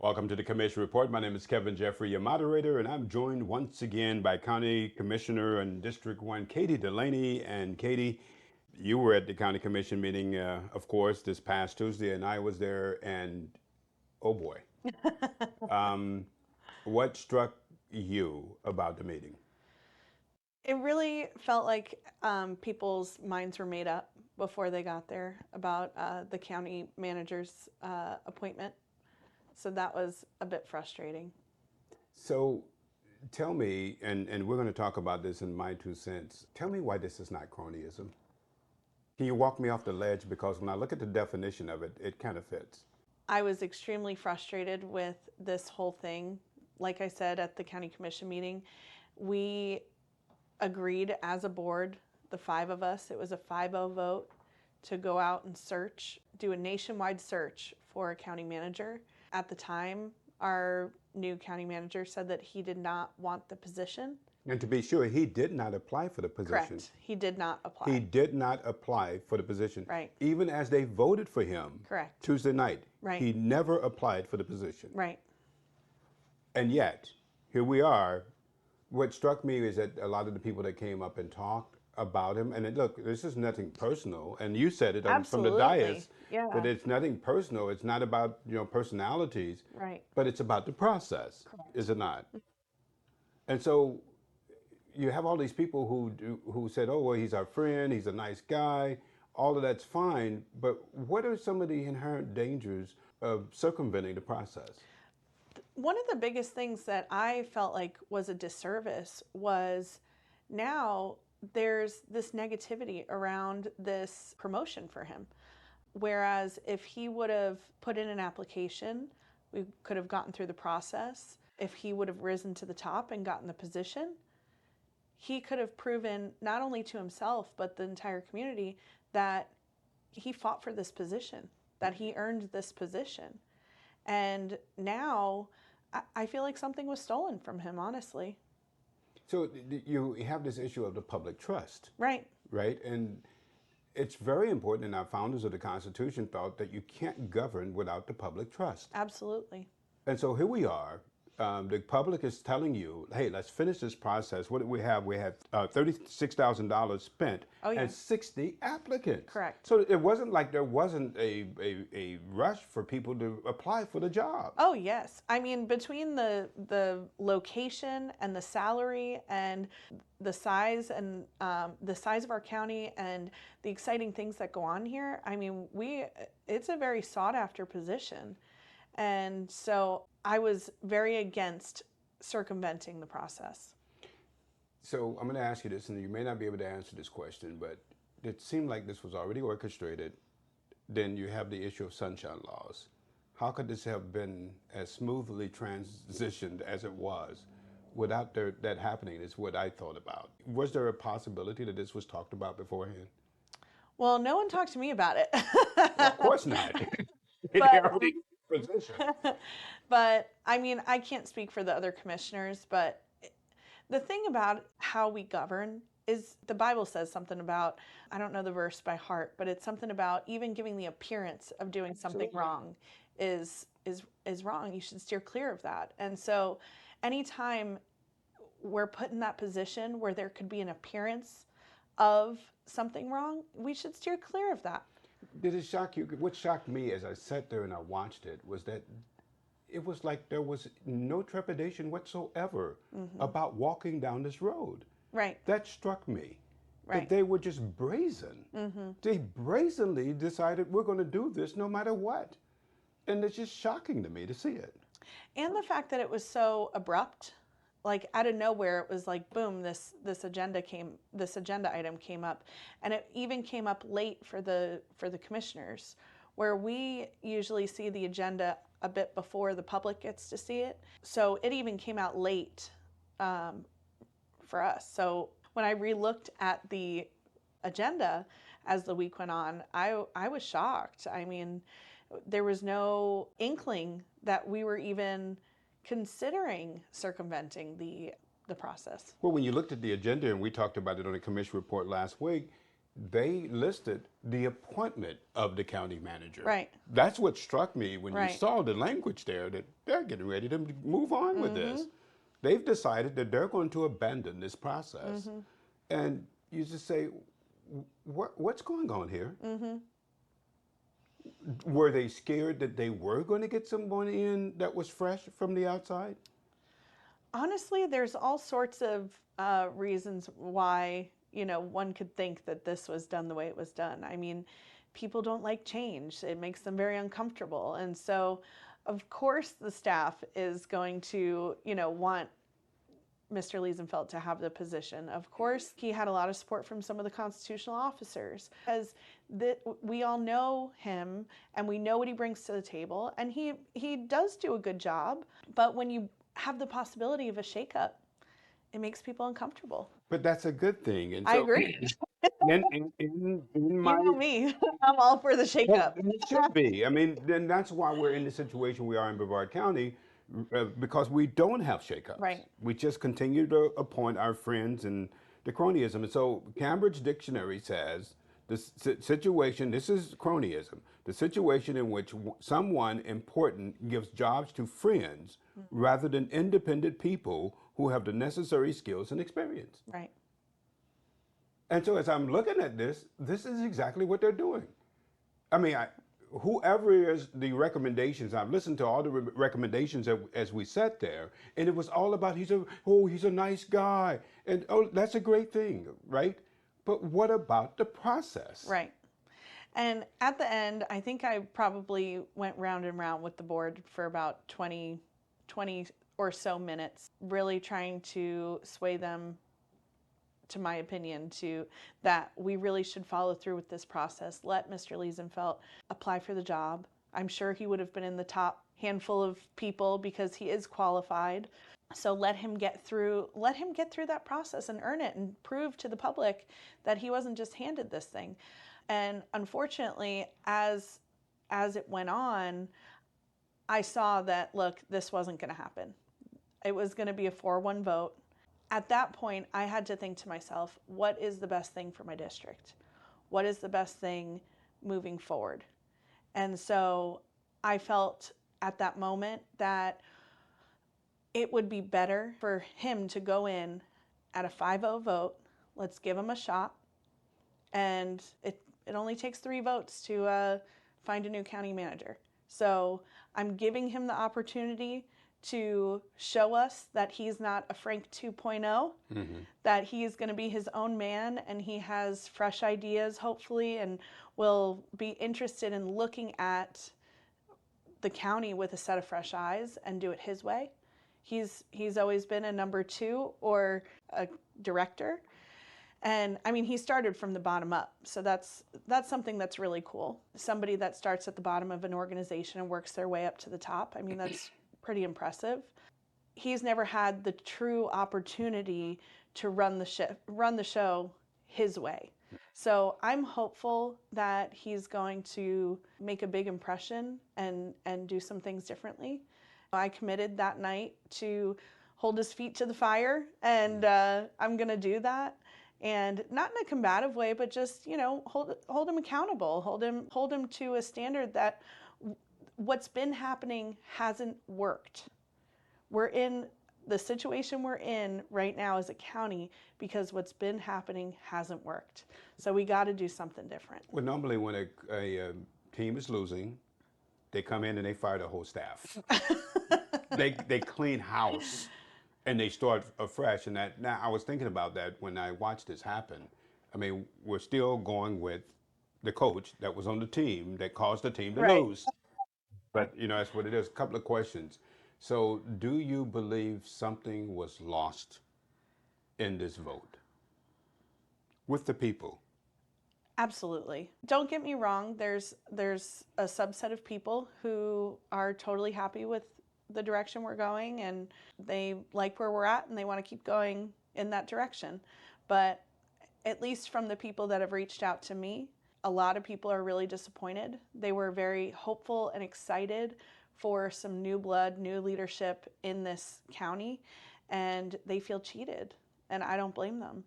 Welcome to the Commish Report. My name is Kevin Jeffrey, your moderator, and I'm joined once again by County Commissioner and District 1, Katie Delaney. And Katie, you were at the County Commission meeting, of course, this past Tuesday, and I was there, and oh boy. What struck you about the meeting? It really felt like people's minds were made up before they got there about the county manager's appointment. So that was a bit frustrating. So tell me, and we're going to talk about this in my 2 cents, tell me why this is not cronyism. Can you walk me off the ledge? Because when I look at the definition of it, it kind of fits. I was extremely frustrated with this whole thing. Like I said at the county commission meeting, we agreed as a board, the 5 of us, it was a 5-0 vote, to go out and search, do a nationwide search for a county manager. At the time, our new county manager said that he did not want the position. And to be sure, he did not apply for the position. Correct. He did not apply. He did not apply for the position. Right. Even as they voted for him. Correct. Tuesday night. Right. He never applied for the position. Right. And yet, here we are. What struck me is that a lot of the people that came up and talked about him, and look, this is nothing personal, and you said it from the dais, that it's nothing personal. It's not about personalities, right? But it's about the process, correct, is it not? And so you have all these people who said, "Oh, well, he's our friend. He's a nice guy." All of that's fine, but what are some of the inherent dangers of circumventing the process? One of the biggest things that I felt like was a disservice was now there's this negativity around this promotion for him. Whereas if he would have put in an application, we could have gotten through the process. If he would have risen to the top and gotten the position, he could have proven not only to himself, but the entire community that he fought for this position, that he earned this position. And now I feel like something was stolen from him, honestly. So you have this issue of the public trust. Right. Right? And it's very important, and our founders of the Constitution thought that you can't govern without the public trust. Absolutely. And so here we are. The public is telling you, hey, let's finish this process. What did we have? We had $36,000 spent and 60 applicants. Correct. So it wasn't like there wasn't a rush for people to apply for the job. Oh, yes. I mean, between the location and the salary and the size and the size of our county and the exciting things that go on here, I mean, it's a very sought after position. And so I was very against circumventing the process. So I'm going to ask you this, and you may not be able to answer this question, but it seemed like this was already orchestrated. Then you have the issue of sunshine laws. How could this have been as smoothly transitioned as it was without that happening is what I thought about. Was there a possibility that this was talked about beforehand? Well, no one talked to me about it. Well, of course not. But I mean, I can't speak for the other commissioners, but the thing about how we govern is the Bible says something about, I don't know the verse by heart, but it's something about even giving the appearance of doing something wrong is wrong. You should steer clear of that. And so anytime we're put in that position where there could be an appearance of something wrong, we should steer clear of that. Did it shock you? What shocked me as I sat there and I watched it was that it was like there was no trepidation whatsoever about walking down this road. Right. That struck me. Right. That they were just brazen. They brazenly decided we're going to do this no matter what. And it's just shocking to me to see it. And the fact that it was so abrupt, like out of nowhere, it was like, boom, this agenda item came up. And it even came up late for the commissioners, where we usually see the agenda a bit before the public gets to see it. So it even came out late for us. So when I relooked at the agenda as the week went on, I was shocked. I mean, there was no inkling that we were even considering circumventing the process. Well, when you looked at the agenda, and we talked about it on the Commish Report last week, they listed the appointment of the county manager. Right. That's what struck me when you Right. saw the language there, that they're getting ready to move on with this. They've decided that they're going to abandon this process. And you just say, what's going on here? Were they scared that they were going to get someone in that was fresh from the outside? Honestly, there's all sorts of reasons why, one could think that this was done the way it was done. I mean, people don't like change. It makes them very uncomfortable. And so, of course, the staff is going to, want Mr. Liesenfeld to have the position. Of course, he had a lot of support from some of the constitutional officers, because we all know him and we know what he brings to the table, and he does do a good job. But when you have the possibility of a shakeup, it makes people uncomfortable. But that's a good thing. And I so, agree. in my, You know me, I'm all for the shakeup. it should be. I mean, then that's why we're in the situation we are in Brevard County, because we don't have shakeups. Right. We just continue to appoint our friends and the cronyism. And so, Cambridge Dictionary says the situation. This is cronyism. The situation in which someone important gives jobs to friends rather than independent people who have the necessary skills and experience. Right. And so as I'm looking at this is exactly what they're doing. I mean, whoever is the recommendations, I've listened to all the recommendations as we sat there, and it was all about he's a nice guy, and that's a great thing, right? But what about the process? Right. And at the end, I think I probably went round and round with the board for about 20 or so minutes, really trying to sway them, to my opinion, to that we really should follow through with this process. Let Mr. Liesenfeld apply for the job. I'm sure he would have been in the top handful of people because he is qualified. So let him get through that process and earn it and prove to the public that he wasn't just handed this thing. And unfortunately, as it went on, I saw that, look, this wasn't going to happen. It was going to be a 4-1 vote. At that point, I had to think to myself, what is the best thing for my district? What is the best thing moving forward? And so I felt at that moment that it would be better for him to go in at a 5-0 vote. Let's give him a shot. And it only takes 3 votes to find a new county manager. So I'm giving him the opportunity to show us that he's not a Frank 2.0, that he's going to be his own man, and he has fresh ideas, hopefully, and will be interested in looking at the county with a set of fresh eyes and do it his way. He's always been a number 2 or a director. And I mean, he started from the bottom up. So that's something that's really cool. Somebody that starts at the bottom of an organization and works their way up to the top. I mean, that's pretty impressive. He's never had the true opportunity to run the show his way. So I'm hopeful that he's going to make a big impression and do some things differently. I committed that night to hold his feet to the fire, and I'm going to do that. And not in a combative way, but just, hold him accountable, hold him to a standard that what's been happening hasn't worked. We're in the situation we're in right now as a county because what's been happening hasn't worked. So we got to do something different. Well, normally when a team is losing, they come in and they fire the whole staff. They clean house and they start afresh. And now I was thinking about that when I watched this happen. I mean, we're still going with the coach that was on the team that caused the team to lose. But, that's what it is. A couple of questions. So do you believe something was lost in this vote with the people? Absolutely. Don't get me wrong. There's a subset of people who are totally happy with the direction we're going, and they like where we're at, and they want to keep going in that direction. But at least from the people that have reached out to me, a lot of people are really disappointed. They were very hopeful and excited for some new blood, new leadership in this county, and they feel cheated, and I don't blame them.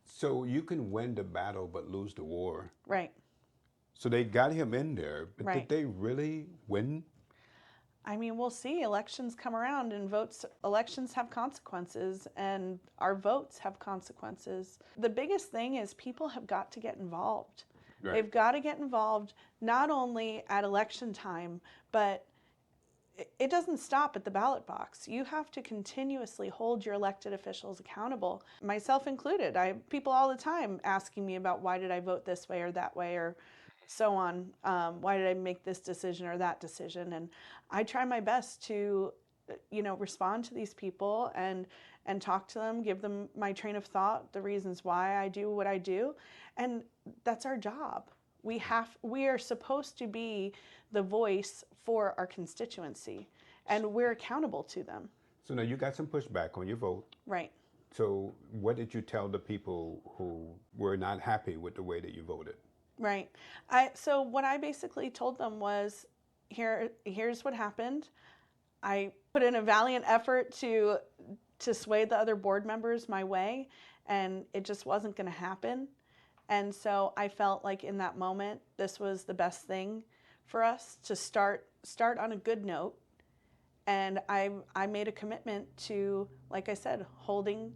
So you can win the battle but lose the war. Right, So they got him in there, but did right. they really win? I mean, we'll see. Elections come around and elections have consequences, and our votes have consequences. The biggest thing is people have got to get involved. Right. They've got to get involved not only at election time, but it doesn't stop at the ballot box. You have to continuously hold your elected officials accountable, myself included. People all the time asking me about why did I vote this way or that way or so on. Why did I make this decision or that decision? And I try my best to, respond to these people and talk to them, give them my train of thought, the reasons why I do what I do, and that's our job. We are supposed to be the voice for our constituency, and we're accountable to them. So now you got some pushback on your vote. Right. So what did you tell the people who were not happy with the way that you voted? Right. So what I basically told them was, here's what happened. I put in a valiant effort to sway the other board members my way, and it just wasn't going to happen. And so I felt like in that moment, this was the best thing for us to start on a good note. And I made a commitment to, like I said, holding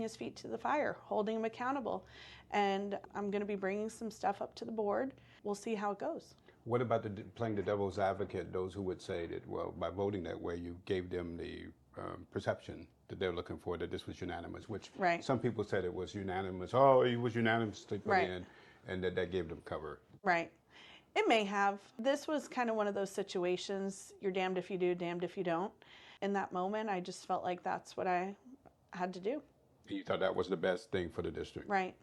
his feet to the fire, holding him accountable. And I'm going to be bringing some stuff up to the board. We'll see how it goes. What about playing the devil's advocate, those who would say that, well, by voting that way, you gave them the perception that they're looking for, that this was unanimous, which Right. some people said it was unanimous. Oh, it was unanimously put Right. in, and that gave them cover. Right. It may have. This was kind of one of those situations, you're damned if you do, damned if you don't. In that moment, I just felt like that's what I had to do. And you thought that was the best thing for the district. Right.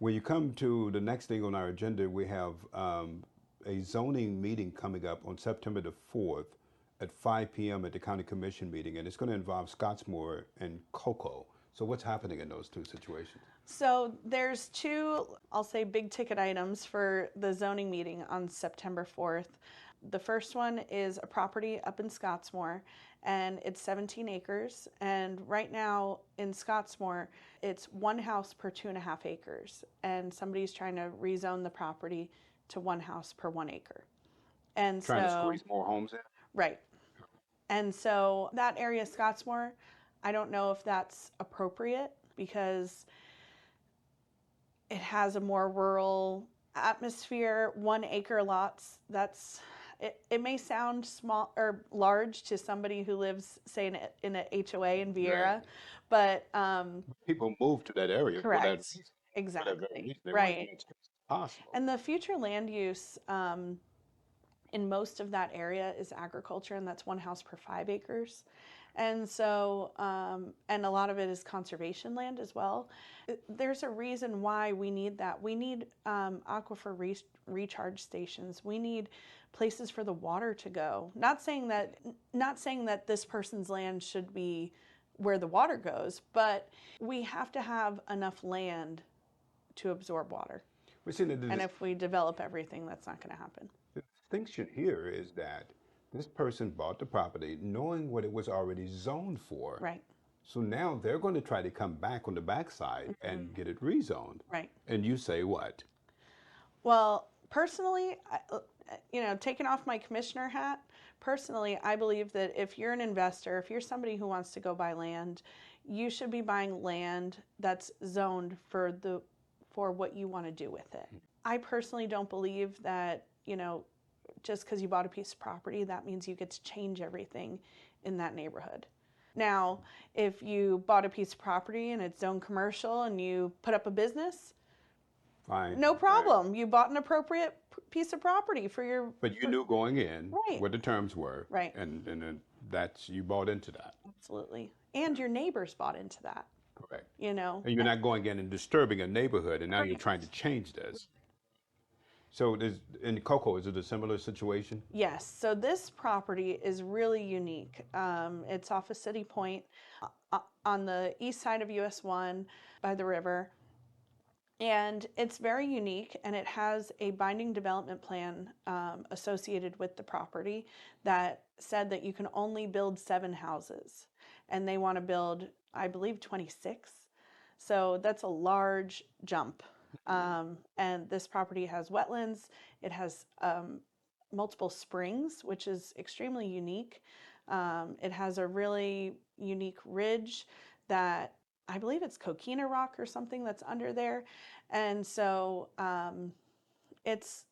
When you come to the next thing on our agenda, we have a zoning meeting coming up on September the 4th at 5 p.m. at the County Commission meeting, and it's going to involve Scottsmore and Cocoa. So what's happening in those two situations? So there's two, I'll say, big ticket items for the zoning meeting on September 4th. The first one is a property up in Scottsmore, and it's 17 acres. And right now in Scottsmore, it's one house per 2.5 acres. And somebody's trying to rezone the property to one house per 1 acre. And Trying to so, squeeze more homes in? right. And so that area, Scottsmore, I don't know if that's appropriate because it has a more rural atmosphere. 1 acre lots, it may sound small or large to somebody who lives, say, in an HOA in Vieira, Right. but People move to that area for that correct. reason. Exactly. For that very reason. They want as Right. much as possible. And the future land use in most of that area is agriculture, and that's one house per 5 acres. And so, and a lot of it is conservation land as well. There's a reason why we need that. We need aquifer recharge stations. We need places for the water to go. Not saying that this person's land should be where the water goes, but we have to have enough land to absorb water. And if we develop everything, that's not going to happen. The distinction here is that this person bought the property knowing what it was already zoned for. Right. So now they're going to try to come back on the backside and get it rezoned. Right. And you say what? Well, personally, taking off my commissioner hat, personally, I believe that if you're an investor, if you're somebody who wants to go buy land, you should be buying land that's zoned for what you want to do with it. I personally don't believe that, just because you bought a piece of property, that means you get to change everything in that neighborhood. Now, if you bought a piece of property and it's zoned commercial and you put up a business, Fine. no problem. Right. You bought an appropriate piece of property for your... But you knew going in right. what the terms were. Right. And you bought into that. Absolutely. And your neighbors bought into that. Correct. And you're not going in and disturbing a neighborhood, and now correct. You're trying to change this. So in Cocoa, is it a similar situation? Yes. So this property is really unique. It's off of City Point on the east side of US 1 by the river. And it's very unique, and it has a binding development plan associated with the property that said that you can only build 7 houses. And they want to build, I believe, 26. So that's a large jump. And this property has wetlands. It has multiple springs, which is extremely unique. It has a really unique ridge that I believe it's coquina rock or something that's under there. And so it's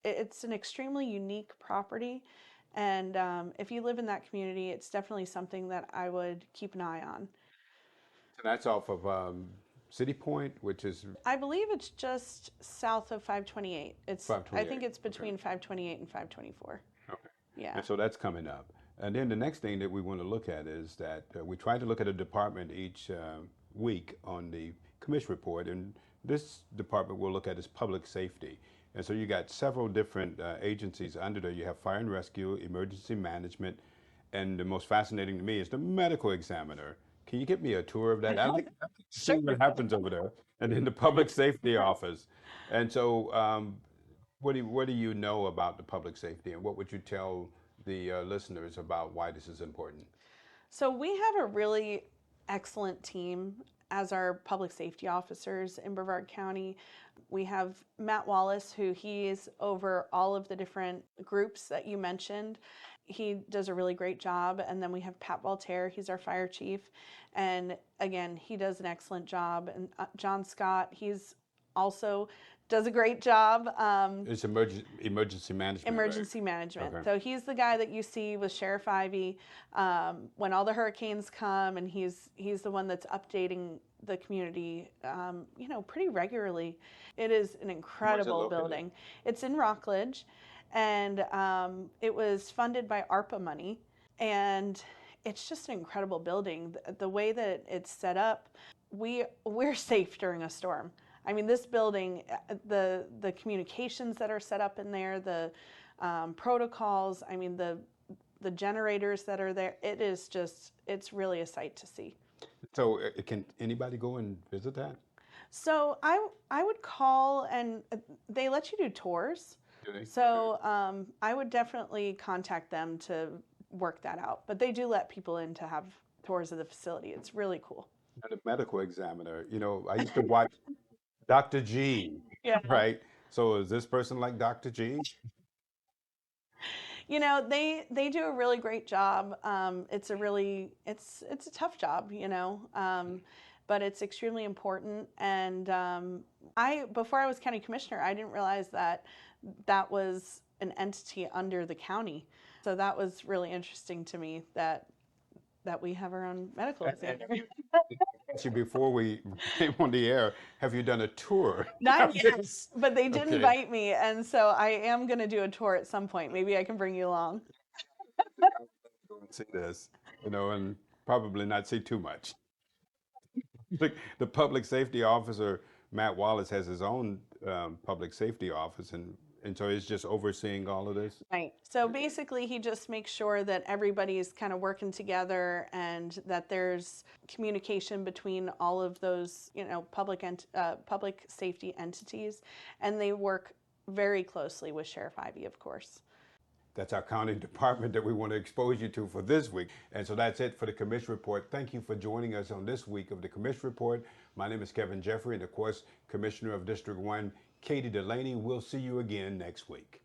it's an extremely unique property. And if you live in that community, it's definitely something that I would keep an eye on. So that's off of City Point, which is I believe it's just south of 528. I think 528. it's Okay. between 528 and 524. Okay. Yeah. And so that's coming up. And then the next thing that we want to look at is that we try to look at a department each week on the Commish Report. And this department we'll look at is public safety. And so you got several different agencies under there. You have fire and rescue, emergency management, and the most fascinating to me is the medical examiner. Can you give me a tour of that? I like to see what happens over there. And then the public safety office. And so what do you know about the public safety, and what would you tell the listeners about why this is important? So we have a really excellent team as our public safety officers in Brevard County. We have Matt Wallace, who he's over all of the different groups that you mentioned. He does a really great job. And then we have Pat Voltaire, he's our fire chief. And again, he does an excellent job. And John Scott, he's also does a great job. It's emergency management. Emergency right? management. Okay. So he's the guy that you see with Sheriff Ivy when all the hurricanes come, and he's the one that's updating the community, pretty regularly. It is an incredible located? building. It's in Rockledge, and it was funded by ARPA money, and it's just an incredible building. The way that it's set up, we're safe during a storm. I mean, this building, the communications that are set up in there, the protocols, I mean, the generators that are there, it's really a sight to see. So can anybody go and visit that? So I would call, and they let you do tours. Do they? So I would definitely contact them to work that out. But they do let people in to have tours of the facility. It's really cool. And the medical examiner, I used to watch Dr. G, Yeah. right? So is this person like Dr. G? They do a really great job. It's a tough job, but it's extremely important. And before I was county commissioner, I didn't realize that was an entity under the county. So that was really interesting to me that we have our own medical examiner. Actually, before we came on the air, have you done a tour? Not yet, but they did Okay. invite me, and so I am going to do a tour at some point. Maybe I can bring you along. Go and see this, and probably not see too much. The public safety officer, Matt Wallace, has his own public safety office, and so he's just overseeing all of this. Right. So basically, he just makes sure that everybody's kind of working together and that there's communication between all of those, public safety entities, and they work very closely with Sheriff Ivy, of course. That's our county department that we want to expose you to for this week. And so that's it for the Commish Report. Thank you for joining us on this week of the Commish Report. My name is Kevin Jeffrey, and of course, Commissioner of District 1, Katie Delaney. We'll see you again next week.